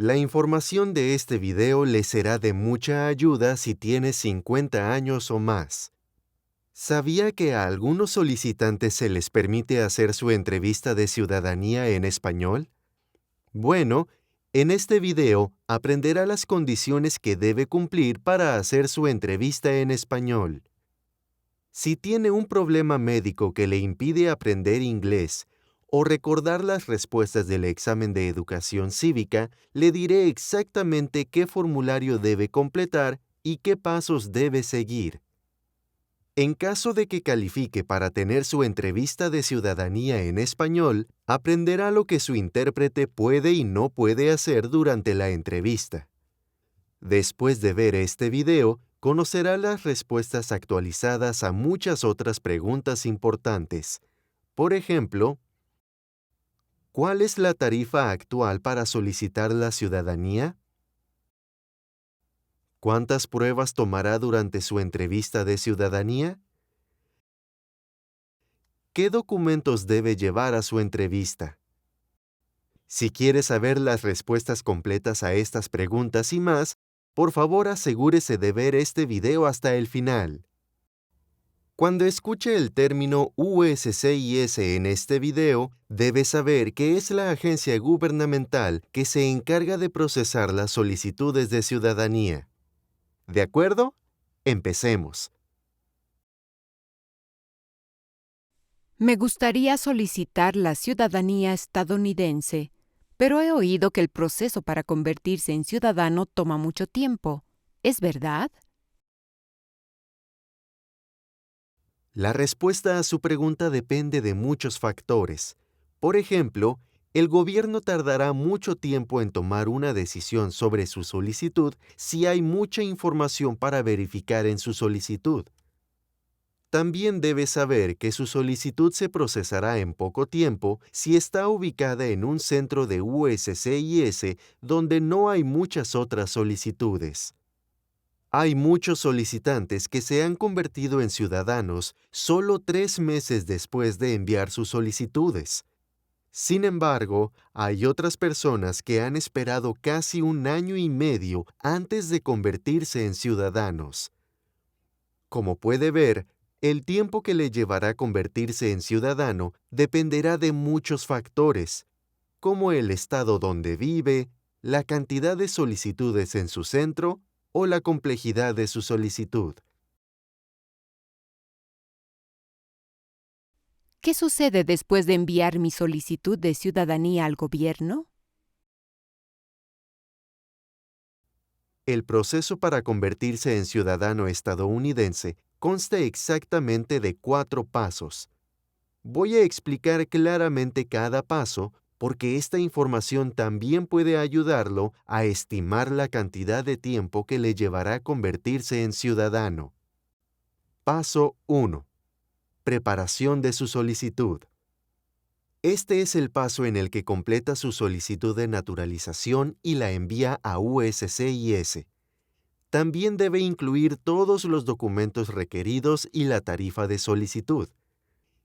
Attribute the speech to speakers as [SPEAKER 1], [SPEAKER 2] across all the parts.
[SPEAKER 1] La información de este video le será de mucha ayuda si tiene 50 años o más. ¿Sabía que a algunos solicitantes se les permite hacer su entrevista de ciudadanía en español? Bueno, en este video aprenderá las condiciones que debe cumplir para hacer su entrevista en español. Si tiene un problema médico que le impide aprender inglés o recordar las respuestas del examen de educación cívica, le diré exactamente qué formulario debe completar y qué pasos debe seguir. En caso de que califique para tener su entrevista de ciudadanía en español, aprenderá lo que su intérprete puede y no puede hacer durante la entrevista. Después de ver este video, conocerá las respuestas actualizadas a muchas otras preguntas importantes. Por ejemplo, ¿cuál es la tarifa actual para solicitar la ciudadanía? ¿Cuántas pruebas tomará durante su entrevista de ciudadanía? ¿Qué documentos debe llevar a su entrevista? Si quiere saber las respuestas completas a estas preguntas y más, por favor asegúrese de ver este video hasta el final. Cuando escuche el término USCIS en este video, debe saber que es la agencia gubernamental que se encarga de procesar las solicitudes de ciudadanía. ¿De acuerdo? Empecemos.
[SPEAKER 2] Me gustaría solicitar la ciudadanía estadounidense, pero he oído que el proceso para convertirse en ciudadano toma mucho tiempo. ¿Es verdad?
[SPEAKER 1] La respuesta a su pregunta depende de muchos factores. Por ejemplo, el gobierno tardará mucho tiempo en tomar una decisión sobre su solicitud si hay mucha información para verificar en su solicitud. También debe saber que su solicitud se procesará en poco tiempo si está ubicada en un centro de USCIS donde no hay muchas otras solicitudes. Hay muchos solicitantes que se han convertido en ciudadanos solo 3 meses después de enviar sus solicitudes. Sin embargo, hay otras personas que han esperado casi 1 año y medio antes de convertirse en ciudadanos. Como puede ver, el tiempo que le llevará convertirse en ciudadano dependerá de muchos factores, como el estado donde vive, la cantidad de solicitudes en su centro o la complejidad de su solicitud.
[SPEAKER 2] ¿Qué sucede después de enviar mi solicitud de ciudadanía al gobierno?
[SPEAKER 1] El proceso para convertirse en ciudadano estadounidense consta exactamente de 4 pasos. Voy a explicar claramente cada paso porque esta información también puede ayudarlo a estimar la cantidad de tiempo que le llevará convertirse en ciudadano. Paso 1. Preparación de su solicitud. Este es el paso en el que completa su solicitud de naturalización y la envía a USCIS. También debe incluir todos los documentos requeridos y la tarifa de solicitud.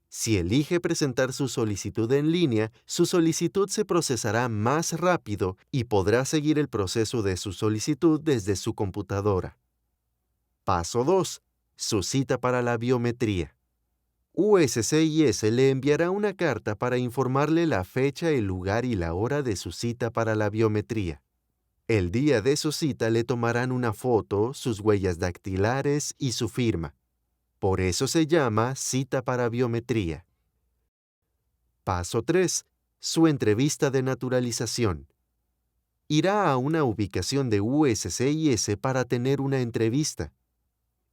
[SPEAKER 1] Si elige presentar su solicitud en línea, su solicitud se procesará más rápido y podrá seguir el proceso de su solicitud desde su computadora. Paso 2. Su cita para la biometría. USCIS le enviará una carta para informarle la fecha, el lugar y la hora de su cita para la biometría. El día de su cita le tomarán una foto, sus huellas dactilares y su firma. Por eso se llama cita para biometría. Paso 3. Su entrevista de naturalización. Irá a una ubicación de USCIS para tener una entrevista.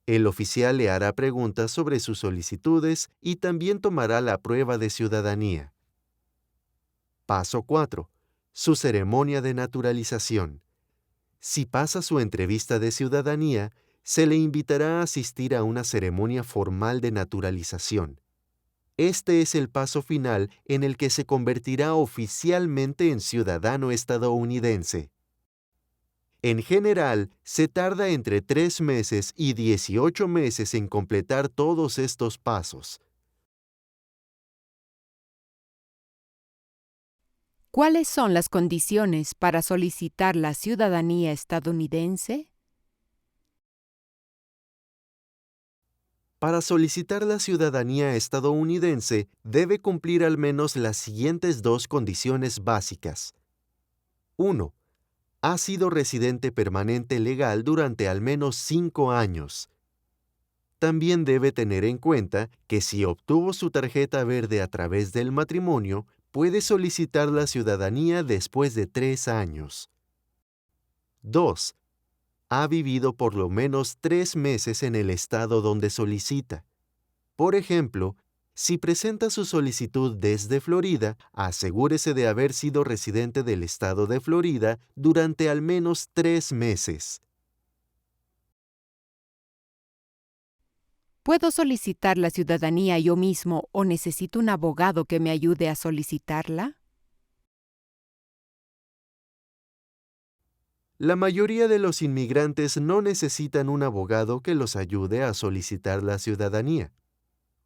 [SPEAKER 1] El oficial le hará preguntas sobre sus solicitudes y también tomará la prueba de ciudadanía. Paso 4. Su ceremonia de naturalización. Si pasa su entrevista de ciudadanía, se le invitará a asistir a una ceremonia formal de naturalización. Este es el paso final en el que se convertirá oficialmente en ciudadano estadounidense. En general, se tarda entre 3 meses y 18 meses en completar todos estos pasos.
[SPEAKER 2] ¿Cuáles son las condiciones para solicitar la ciudadanía estadounidense?
[SPEAKER 1] Para solicitar la ciudadanía estadounidense, debe cumplir al menos las siguientes dos condiciones básicas. 1. Ha sido residente permanente legal durante al menos 5 años. También debe tener en cuenta que si obtuvo su tarjeta verde a través del matrimonio, puede solicitar la ciudadanía después de 3 años. 2. Ha vivido por lo menos 3 meses en el estado donde solicita. Por ejemplo, si presenta su solicitud desde Florida, asegúrese de haber sido residente del estado de Florida durante al menos 3 meses.
[SPEAKER 2] ¿Puedo solicitar la ciudadanía yo mismo o necesito un abogado que me ayude a solicitarla?
[SPEAKER 1] La mayoría de los inmigrantes no necesitan un abogado que los ayude a solicitar la ciudadanía.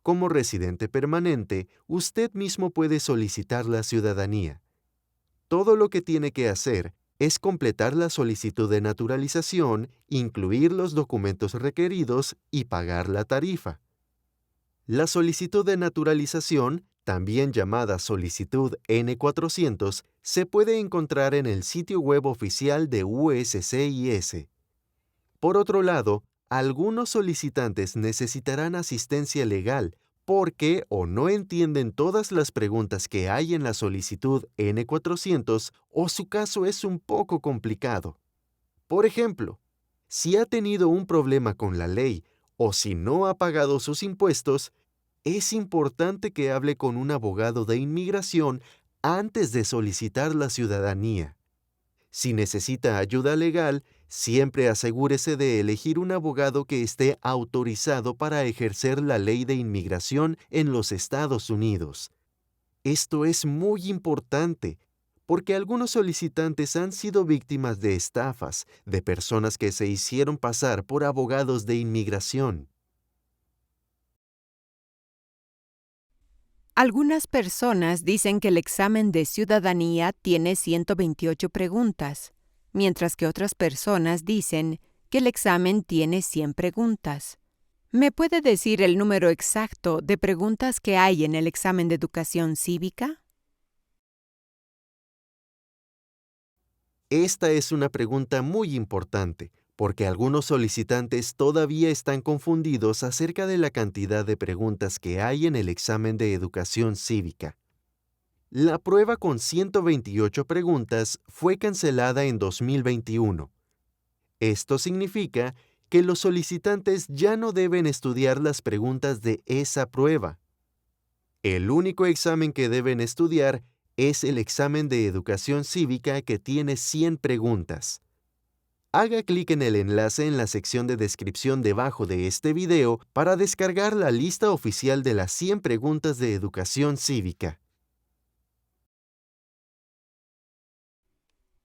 [SPEAKER 1] Como residente permanente, usted mismo puede solicitar la ciudadanía. Todo lo que tiene que hacer es completar la solicitud de naturalización, incluir los documentos requeridos y pagar la tarifa. La solicitud de naturalización, también llamada solicitud N-400, se puede encontrar en el sitio web oficial de USCIS. Por otro lado, algunos solicitantes necesitarán asistencia legal porque o no entienden todas las preguntas que hay en la solicitud N-400 o su caso es un poco complicado. Por ejemplo, si ha tenido un problema con la ley o si no ha pagado sus impuestos, es importante que hable con un abogado de inmigración antes de solicitar la ciudadanía. Si necesita ayuda legal, siempre asegúrese de elegir un abogado que esté autorizado para ejercer la ley de inmigración en los Estados Unidos. Esto es muy importante, porque algunos solicitantes han sido víctimas de estafas de personas que se hicieron pasar por abogados de inmigración.
[SPEAKER 2] Algunas personas dicen que el examen de ciudadanía tiene 128 preguntas, mientras que otras personas dicen que el examen tiene 100 preguntas. ¿Me puede decir el número exacto de preguntas que hay en el examen de educación cívica?
[SPEAKER 1] Esta es una pregunta muy importante, porque algunos solicitantes todavía están confundidos acerca de la cantidad de preguntas que hay en el examen de educación cívica. La prueba con 128 preguntas fue cancelada en 2021. Esto significa que los solicitantes ya no deben estudiar las preguntas de esa prueba. El único examen que deben estudiar es el examen de educación cívica que tiene 100 preguntas. Haga clic en el enlace en la sección de descripción debajo de este video para descargar la lista oficial de las 100 preguntas de educación cívica.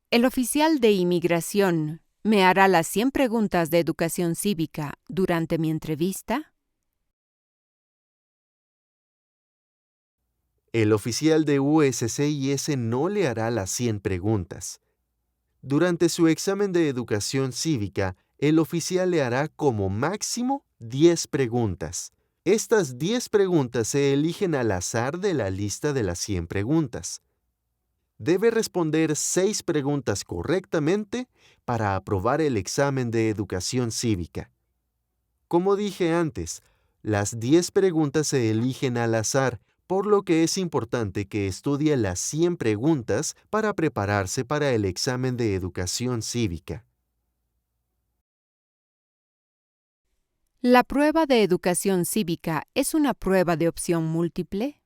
[SPEAKER 2] El oficial de inmigración me hará las 100 preguntas de educación cívica durante mi entrevista.
[SPEAKER 1] El oficial de USCIS no le hará las 100 preguntas. Durante su examen de educación cívica, el oficial le hará como máximo 10 preguntas. Estas 10 preguntas se eligen al azar de la lista de las 100 preguntas. Debe responder 6 preguntas correctamente para aprobar el examen de educación cívica. Como dije antes, las 10 preguntas se eligen al azar, por lo que es importante que estudie las 100 preguntas para prepararse para el examen de educación cívica.
[SPEAKER 2] ¿La prueba de educación cívica es una prueba de opción múltiple?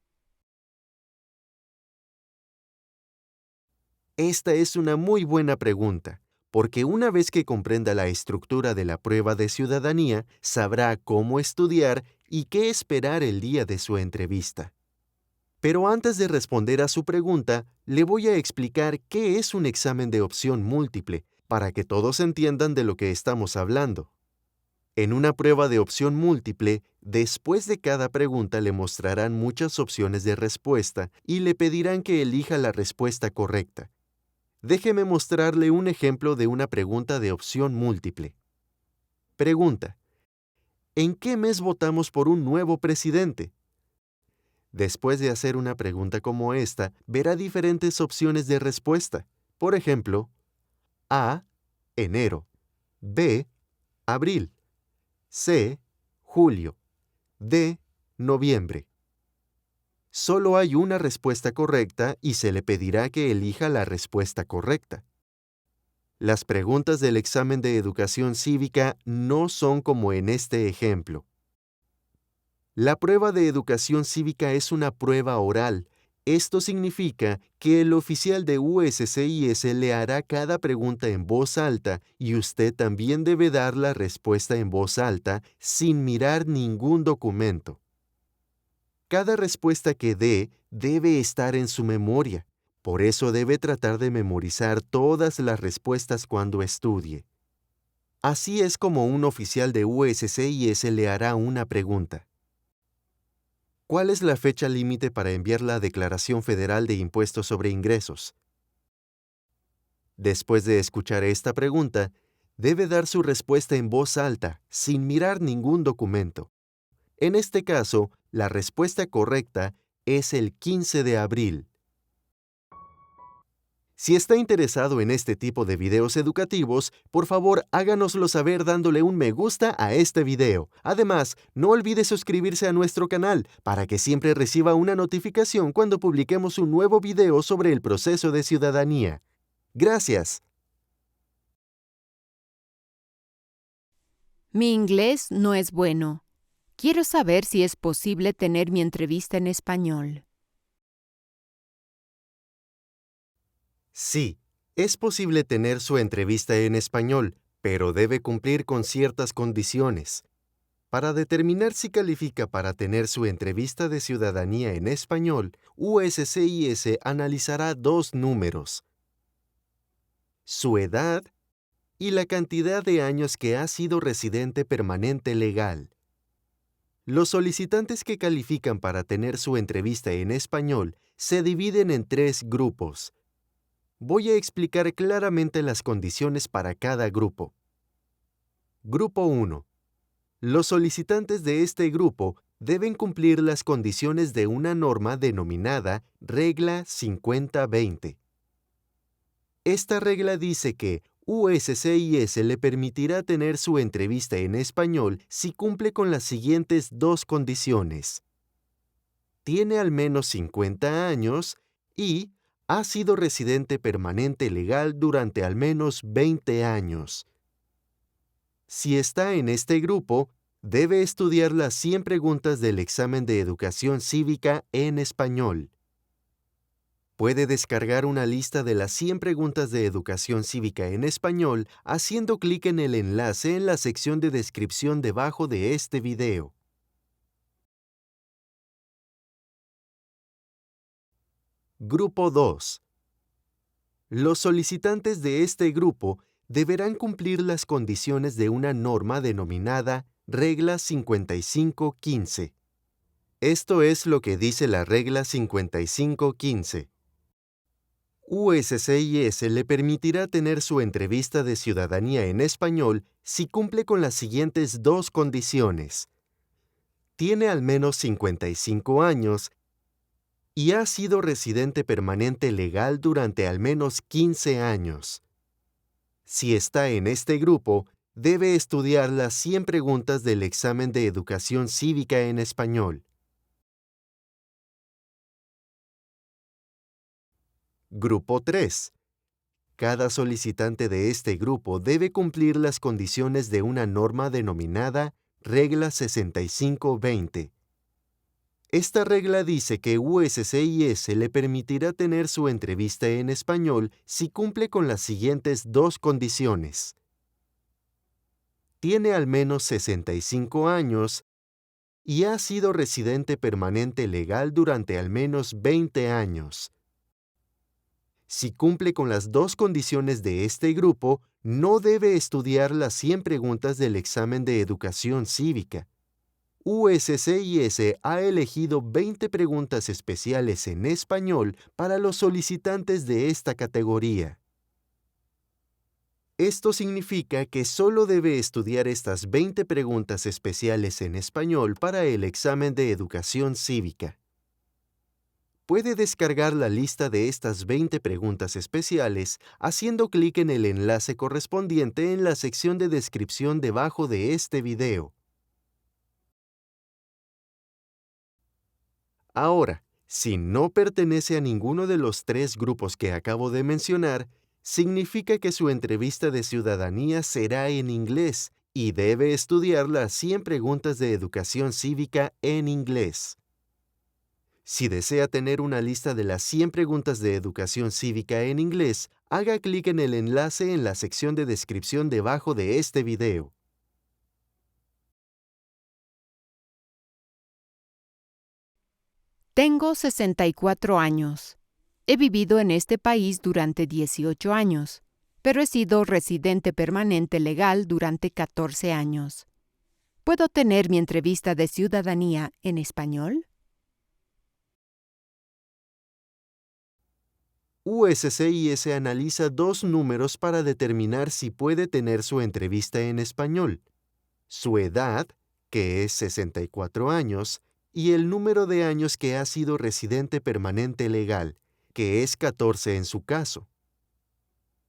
[SPEAKER 1] Esta es una muy buena pregunta, porque una vez que comprenda la estructura de la prueba de ciudadanía, sabrá cómo estudiar y qué esperar el día de su entrevista. Pero antes de responder a su pregunta, le voy a explicar qué es un examen de opción múltiple, para que todos entiendan de lo que estamos hablando. En una prueba de opción múltiple, después de cada pregunta le mostrarán muchas opciones de respuesta y le pedirán que elija la respuesta correcta. Déjeme mostrarle un ejemplo de una pregunta de opción múltiple. Pregunta: ¿en qué mes votamos por un nuevo presidente? Después de hacer una pregunta como esta, verá diferentes opciones de respuesta. Por ejemplo, A, enero; B, abril; C, julio; D, noviembre. Solo hay una respuesta correcta y se le pedirá que elija la respuesta correcta. Las preguntas del examen de educación cívica no son como en este ejemplo. La prueba de educación cívica es una prueba oral. Esto significa que el oficial de USCIS le hará cada pregunta en voz alta y usted también debe dar la respuesta en voz alta sin mirar ningún documento. Cada respuesta que dé debe estar en su memoria. Por eso debe tratar de memorizar todas las respuestas cuando estudie. Así es como un oficial de USCIS le hará una pregunta. ¿Cuál es la fecha límite para enviar la Declaración Federal de Impuestos sobre Ingresos? Después de escuchar esta pregunta, debe dar su respuesta en voz alta, sin mirar ningún documento. En este caso, la respuesta correcta es el 15 de abril. Si está interesado en este tipo de videos educativos, por favor háganoslo saber dándole un me gusta a este video. Además, no olvide suscribirse a nuestro canal para que siempre reciba una notificación cuando publiquemos un nuevo video sobre el proceso de ciudadanía. Gracias.
[SPEAKER 2] Mi inglés no es bueno. Quiero saber si es posible tener mi entrevista en español.
[SPEAKER 1] Sí, es posible tener su entrevista en español, pero debe cumplir con ciertas condiciones. Para determinar si califica para tener su entrevista de ciudadanía en español, USCIS analizará dos números: su edad y la cantidad de años que ha sido residente permanente legal. Los solicitantes que califican para tener su entrevista en español se dividen en tres grupos. Voy a explicar claramente las condiciones para cada grupo. Grupo 1. Los solicitantes de este grupo deben cumplir las condiciones de una norma denominada Regla 50-20. Esta regla dice que USCIS le permitirá tener su entrevista en español si cumple con las siguientes dos condiciones: tiene al menos 50 años y ha sido residente permanente legal durante al menos 20 años. Si está en este grupo, debe estudiar las 100 preguntas del examen de educación cívica en español. Puede descargar una lista de las 100 preguntas de educación cívica en español haciendo clic en el enlace en la sección de descripción debajo de este video. Grupo 2. Los solicitantes de este grupo deberán cumplir las condiciones de una norma denominada Regla 55-15. Esto es lo que dice la Regla 55-15. USCIS le permitirá tener su entrevista de ciudadanía en español si cumple con las siguientes dos condiciones: tiene al menos 55 años y ha sido residente permanente legal durante al menos 15 años. Si está en este grupo, debe estudiar las 100 preguntas del examen de educación cívica en español. Grupo 3. Cada solicitante de este grupo debe cumplir las condiciones de una norma denominada Regla 65-20. Esta regla dice que USCIS le permitirá tener su entrevista en español si cumple con las siguientes dos condiciones: tiene al menos 65 años y ha sido residente permanente legal durante al menos 20 años. Si cumple con las dos condiciones de este grupo, No debe estudiar las 100 preguntas del examen de educación cívica. USCIS ha elegido 20 preguntas especiales en español para los solicitantes de esta categoría. Esto significa que solo debe estudiar estas 20 preguntas especiales en español para el examen de educación cívica. Puede descargar la lista de estas 20 preguntas especiales haciendo clic en el enlace correspondiente en la sección de descripción debajo de este video. Ahora, si no pertenece a ninguno de los 3 grupos que acabo de mencionar, significa que su entrevista de ciudadanía será en inglés y debe estudiar las 100 preguntas de educación cívica en inglés. Si desea tener una lista de las 100 preguntas de educación cívica en inglés, haga clic en el enlace en la sección de descripción debajo de este video.
[SPEAKER 2] Tengo 64 años. He vivido en este país durante 18 años, pero he sido residente permanente legal durante 14 años. ¿Puedo tener mi entrevista de ciudadanía en español?
[SPEAKER 1] USCIS analiza 2 números para determinar si puede tener su entrevista en español: su edad, que es 64 años, y el número de años que ha sido residente permanente legal, que es 14 en su caso.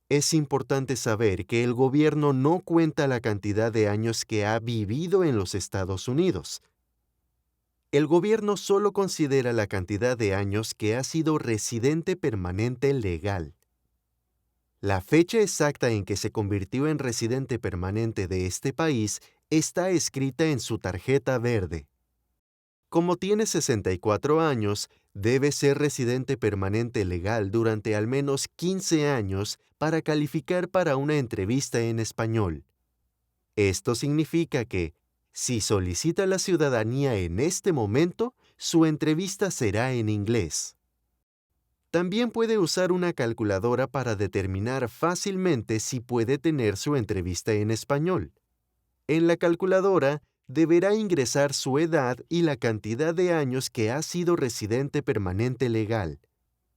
[SPEAKER 1] Es importante saber que el gobierno no cuenta la cantidad de años que ha vivido en los Estados Unidos. El gobierno solo considera la cantidad de años que ha sido residente permanente legal. La fecha exacta en que se convirtió en residente permanente de este país está escrita en su tarjeta verde. Como tiene 64 años, debe ser residente permanente legal durante al menos 15 años para calificar para una entrevista en español. Esto significa que, si solicita la ciudadanía en este momento, su entrevista será en inglés. También puede usar una calculadora para determinar fácilmente si puede tener su entrevista en español. En la calculadora, deberá ingresar su edad y la cantidad de años que ha sido residente permanente legal.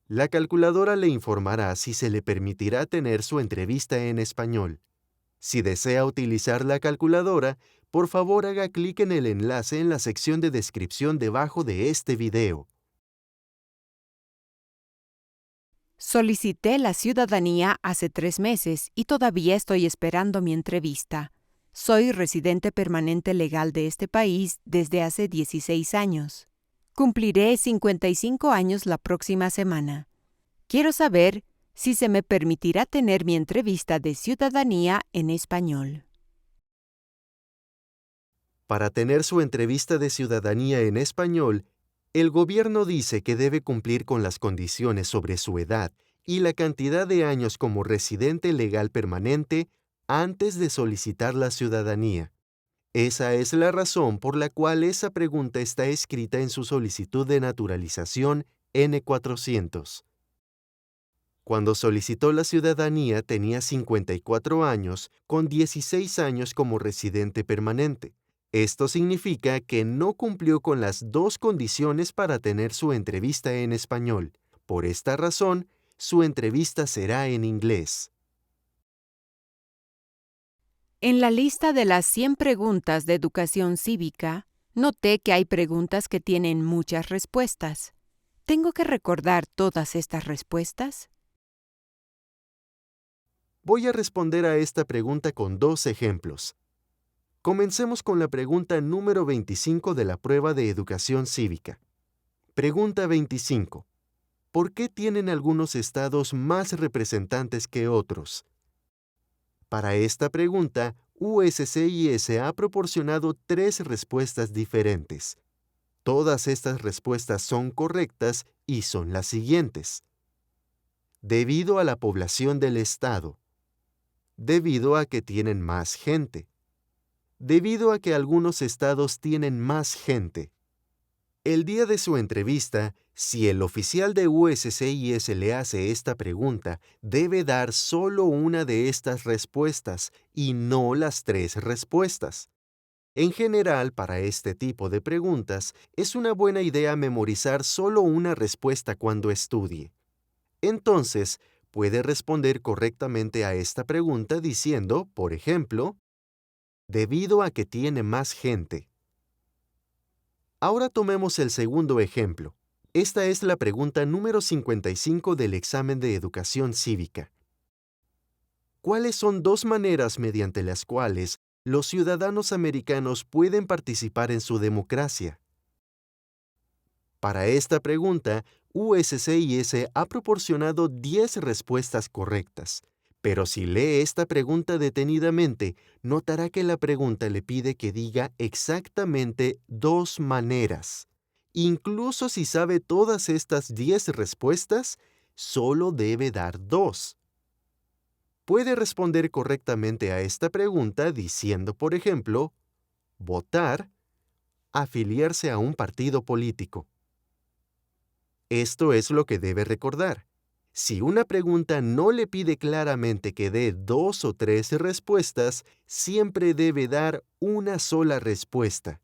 [SPEAKER 1] La calculadora le informará si se le permitirá tener su entrevista en español. Si desea utilizar la calculadora, por favor haga clic en el enlace en la sección de descripción debajo de este video.
[SPEAKER 2] Solicité la ciudadanía hace 3 meses y todavía estoy esperando mi entrevista. Soy residente permanente legal de este país desde hace 16 años. Cumpliré 55 años la próxima semana. Quiero saber si se me permitirá tener mi entrevista de ciudadanía en español.
[SPEAKER 1] Para tener su entrevista de ciudadanía en español, el gobierno dice que debe cumplir con las condiciones sobre su edad y la cantidad de años como residente legal permanente antes de solicitar la ciudadanía. Esa es la razón por la cual esa pregunta está escrita en su solicitud de naturalización N400. Cuando solicitó la ciudadanía tenía 54 años, con 16 años como residente permanente. Esto significa que no cumplió con las 2 condiciones para tener su entrevista en español. Por esta razón, su entrevista será en inglés.
[SPEAKER 2] En la lista de las 100 preguntas de educación cívica, noté que hay preguntas que tienen muchas respuestas. ¿Tengo que recordar todas estas respuestas?
[SPEAKER 1] Voy a responder a esta pregunta con 2 ejemplos. Comencemos con la pregunta número 25 de la prueba de educación cívica. Pregunta 25. ¿Por qué tienen algunos estados más representantes que otros? Para esta pregunta, USCIS ha proporcionado 3 respuestas diferentes. Todas estas respuestas son correctas y son las siguientes. Debido a la población del estado. Debido a que tienen más gente. Debido a que algunos estados tienen más gente. El día de su entrevista, si el oficial de USCIS le hace esta pregunta, debe dar solo una de estas respuestas y no las tres respuestas. En general, para este tipo de preguntas, es una buena idea memorizar solo una respuesta cuando estudie. Entonces, puede responder correctamente a esta pregunta diciendo, por ejemplo, debido a que tiene más gente. Ahora tomemos el segundo ejemplo. Esta es la pregunta número 55 del examen de educación cívica. ¿Cuáles son dos maneras mediante las cuales los ciudadanos americanos pueden participar en su democracia? Para esta pregunta, USCIS ha proporcionado 10 respuestas correctas, pero si lee esta pregunta detenidamente, notará que la pregunta le pide que diga exactamente dos maneras. Incluso si sabe todas estas 10 respuestas, solo debe dar dos. Puede responder correctamente a esta pregunta diciendo, por ejemplo, votar, afiliarse a un partido político. Esto es lo que debe recordar. Si una pregunta no le pide claramente que dé dos o tres respuestas, siempre debe dar una sola respuesta.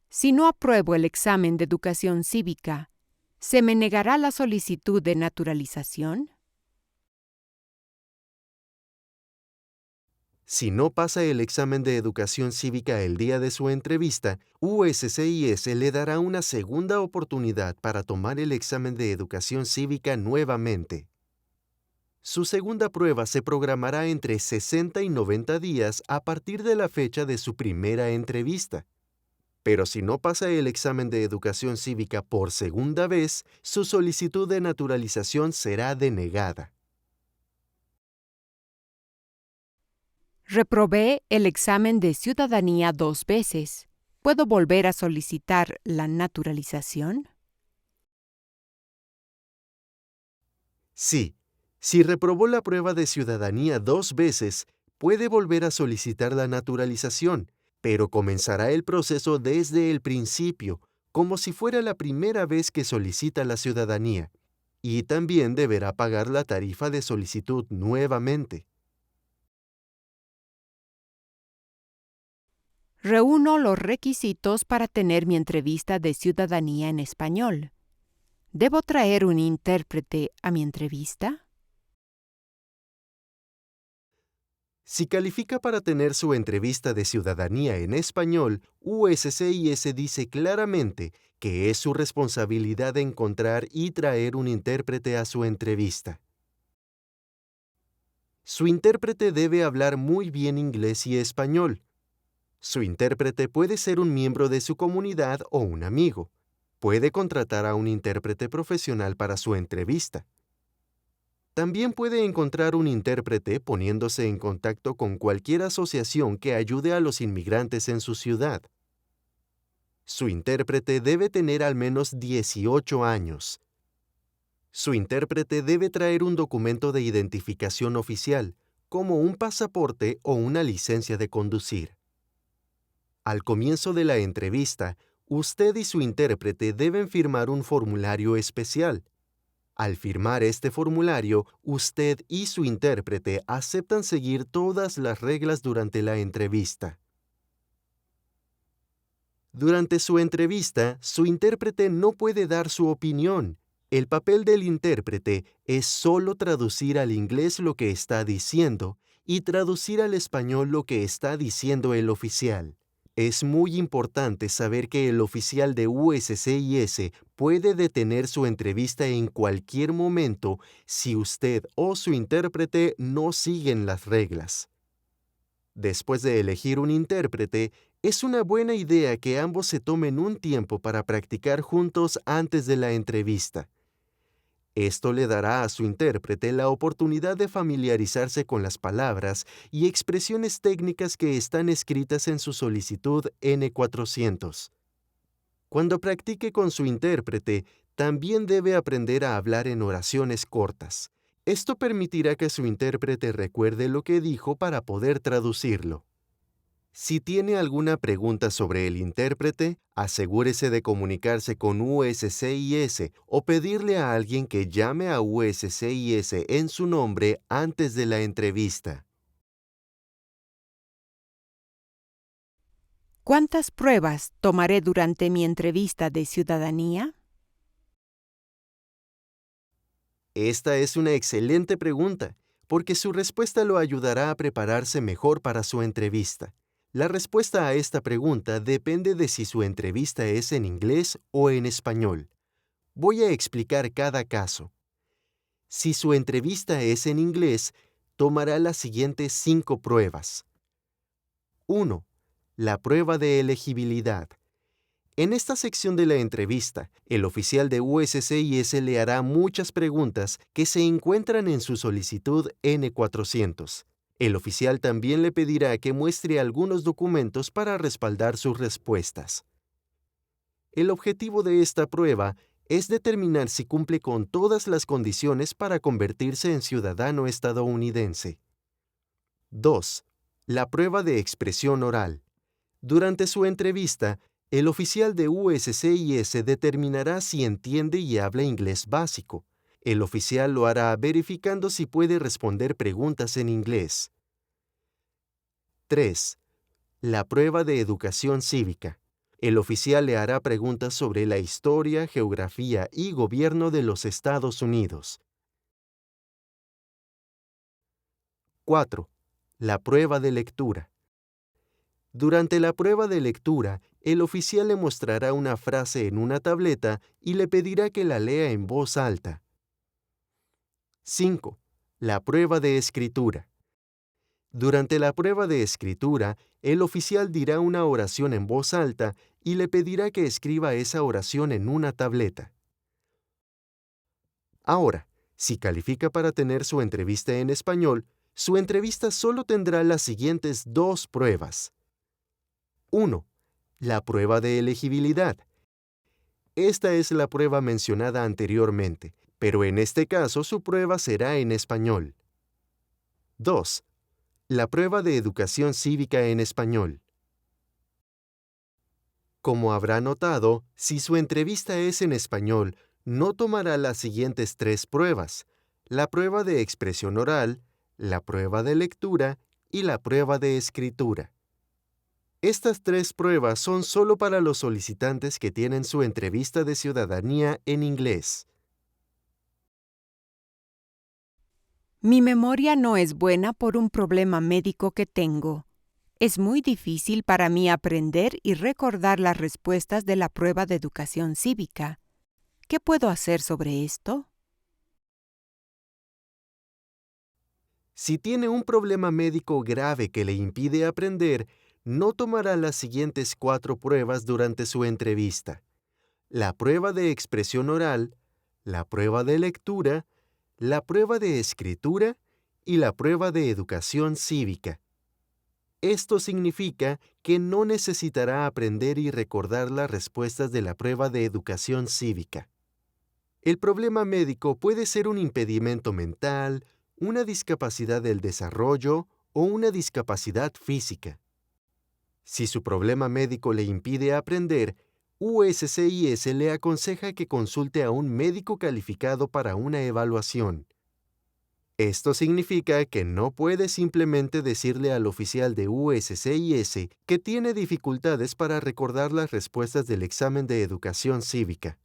[SPEAKER 2] Si no apruebo el examen de educación cívica, ¿se me negará la solicitud de naturalización?
[SPEAKER 1] Si no pasa el examen de educación cívica el día de su entrevista, USCIS le dará una segunda oportunidad para tomar el examen de educación cívica nuevamente. Su segunda prueba se programará entre 60 y 90 días a partir de la fecha de su primera entrevista. Pero si no pasa el examen de educación cívica por segunda vez, su solicitud de naturalización será denegada.
[SPEAKER 2] Reprobé el examen de ciudadanía 2 veces. ¿Puedo volver a solicitar la naturalización?
[SPEAKER 1] Sí, si reprobó la prueba de ciudadanía 2 veces, puede volver a solicitar la naturalización, pero comenzará el proceso desde el principio, como si fuera la primera vez que solicita la ciudadanía, y también deberá pagar la tarifa de solicitud nuevamente.
[SPEAKER 2] Reúno los requisitos para tener mi entrevista de ciudadanía en español. ¿Debo traer un intérprete a mi entrevista?
[SPEAKER 1] Si califica para tener su entrevista de ciudadanía en español, USCIS dice claramente que es su responsabilidad encontrar y traer un intérprete a su entrevista. Su intérprete debe hablar muy bien inglés y español. Su intérprete puede ser un miembro de su comunidad o un amigo. Puede contratar a un intérprete profesional para su entrevista. También puede encontrar un intérprete poniéndose en contacto con cualquier asociación que ayude a los inmigrantes en su ciudad. Su intérprete debe tener al menos 18 años. Su intérprete debe traer un documento de identificación oficial, como un pasaporte o una licencia de conducir. Al comienzo de la entrevista, usted y su intérprete deben firmar un formulario especial. Al firmar este formulario, usted y su intérprete aceptan seguir todas las reglas durante la entrevista. Durante su entrevista, su intérprete no puede dar su opinión. El papel del intérprete es solo traducir al inglés lo que está diciendo y traducir al español lo que está diciendo el oficial. Es muy importante saber que el oficial de USCIS puede detener su entrevista en cualquier momento si usted o su intérprete no siguen las reglas. Después de elegir un intérprete, es una buena idea que ambos se tomen un tiempo para practicar juntos antes de la entrevista. Esto le dará a su intérprete la oportunidad de familiarizarse con las palabras y expresiones técnicas que están escritas en su solicitud N400. Cuando practique con su intérprete, también debe aprender a hablar en oraciones cortas. Esto permitirá que su intérprete recuerde lo que dijo para poder traducirlo. Si tiene alguna pregunta sobre el intérprete, asegúrese de comunicarse con USCIS o pedirle a alguien que llame a USCIS en su nombre antes de la entrevista.
[SPEAKER 2] ¿Cuántas pruebas tomaré durante mi entrevista de ciudadanía?
[SPEAKER 1] Esta es una excelente pregunta, porque su respuesta lo ayudará a prepararse mejor para su entrevista. La respuesta a esta pregunta depende de si su entrevista es en inglés o en español. Voy a explicar cada caso. Si su entrevista es en inglés, tomará las siguientes 5 pruebas. 1. La prueba de elegibilidad. En esta sección de la entrevista, el oficial de USCIS le hará muchas preguntas que se encuentran en su solicitud N400. El oficial también le pedirá que muestre algunos documentos para respaldar sus respuestas. El objetivo de esta prueba es determinar si cumple con todas las condiciones para convertirse en ciudadano estadounidense. 2. La prueba de expresión oral. Durante su entrevista, el oficial de USCIS determinará si entiende y habla inglés básico. El oficial lo hará verificando si puede responder preguntas en inglés. 3. La prueba de educación cívica. El oficial le hará preguntas sobre la historia, geografía y gobierno de los Estados Unidos. 4. La prueba de lectura. Durante la prueba de lectura, el oficial le mostrará una frase en una tableta y le pedirá que la lea en voz alta. 5. La prueba de escritura. Durante la prueba de escritura, el oficial dirá una oración en voz alta y le pedirá que escriba esa oración en una tableta. Ahora, si califica para tener su entrevista en español, su entrevista solo tendrá las siguientes 2 pruebas. 1. La prueba de elegibilidad. Esta es la prueba mencionada anteriormente, pero en este caso su prueba será en español. 2. La prueba de educación cívica en español. Como habrá notado, si su entrevista es en español, no tomará las siguientes 3 pruebas: la prueba de expresión oral, la prueba de lectura y la prueba de escritura. Estas 3 pruebas son solo para los solicitantes que tienen su entrevista de ciudadanía en inglés.
[SPEAKER 2] Mi memoria no es buena por un problema médico que tengo. Es muy difícil para mí aprender y recordar las respuestas de la prueba de educación cívica. ¿Qué puedo hacer sobre esto?
[SPEAKER 1] Si tiene un problema médico grave que le impide aprender, no tomará las siguientes 4 pruebas durante su entrevista: la prueba de expresión oral, la prueba de lectura, la prueba de escritura y la prueba de educación cívica. Esto significa que no necesitará aprender y recordar las respuestas de la prueba de educación cívica. El problema médico puede ser un impedimento mental, una discapacidad del desarrollo o una discapacidad física. Si su problema médico le impide aprender, USCIS le aconseja que consulte a un médico calificado para una evaluación. Esto significa que no puede simplemente decirle al oficial de USCIS que tiene dificultades para recordar las respuestas del examen de educación cívica.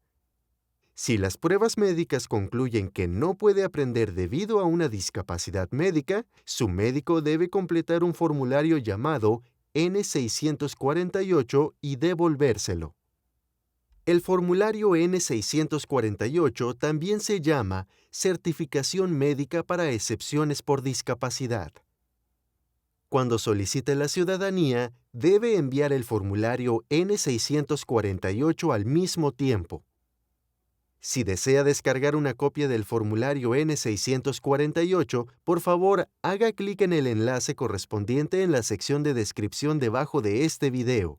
[SPEAKER 1] Si las pruebas médicas concluyen que no puede aprender debido a una discapacidad médica, su médico debe completar un formulario llamado N648 y devolvérselo. El formulario N648 también se llama Certificación Médica para Excepciones por Discapacidad. Cuando solicite la ciudadanía, debe enviar el formulario N648 al mismo tiempo. Si desea descargar una copia del formulario N648, por favor, haga clic en el enlace correspondiente en la sección de descripción debajo de este video.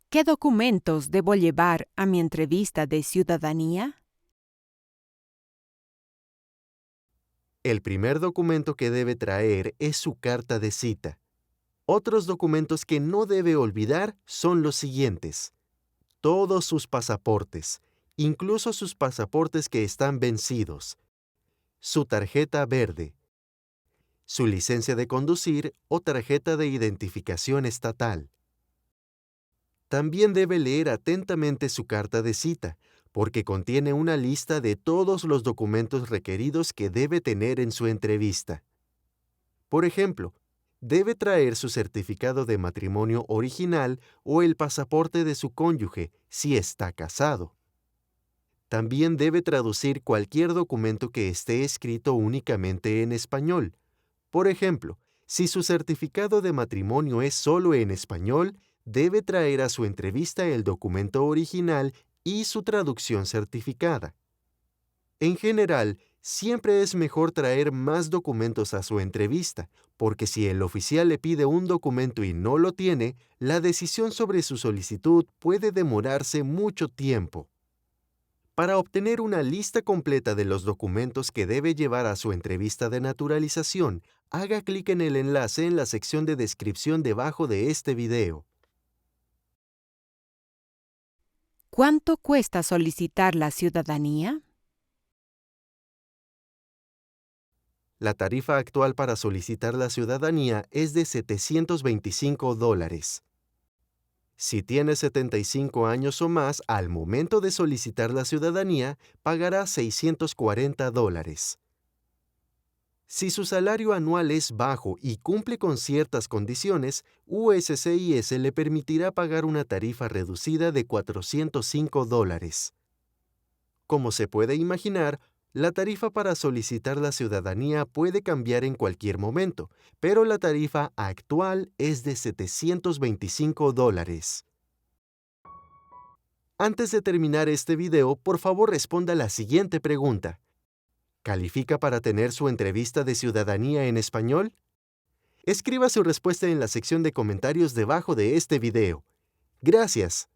[SPEAKER 2] ¿Qué documentos debo llevar a mi entrevista de ciudadanía?
[SPEAKER 1] El primer documento que debe traer es su carta de cita. Otros documentos que no debe olvidar son los siguientes: todos sus pasaportes, incluso sus pasaportes que están vencidos, su tarjeta verde, su licencia de conducir o tarjeta de identificación estatal. También debe leer atentamente su carta de cita, porque contiene una lista de todos los documentos requeridos que debe tener en su entrevista. Por ejemplo, debe traer su certificado de matrimonio original o el pasaporte de su cónyuge, si está casado. También debe traducir cualquier documento que esté escrito únicamente en español. Por ejemplo, si su certificado de matrimonio es solo en español, debe traer a su entrevista el documento original y su traducción certificada. En general, siempre es mejor traer más documentos a su entrevista, porque si el oficial le pide un documento y no lo tiene, la decisión sobre su solicitud puede demorarse mucho tiempo. Para obtener una lista completa de los documentos que debe llevar a su entrevista de naturalización, haga clic en el enlace en la sección de descripción debajo de este video.
[SPEAKER 2] ¿Cuánto cuesta solicitar la ciudadanía?
[SPEAKER 1] La tarifa actual para solicitar la ciudadanía es de $725. Si tiene 75 años o más, al momento de solicitar la ciudadanía, pagará $640. Si su salario anual es bajo y cumple con ciertas condiciones, USCIS le permitirá pagar una tarifa reducida de $405. Como se puede imaginar, la tarifa para solicitar la ciudadanía puede cambiar en cualquier momento, pero la tarifa actual es de $725. Antes de terminar este video, por favor responda la siguiente pregunta. ¿Califica para tener su entrevista de ciudadanía en español? Escriba su respuesta en la sección de comentarios debajo de este video. Gracias.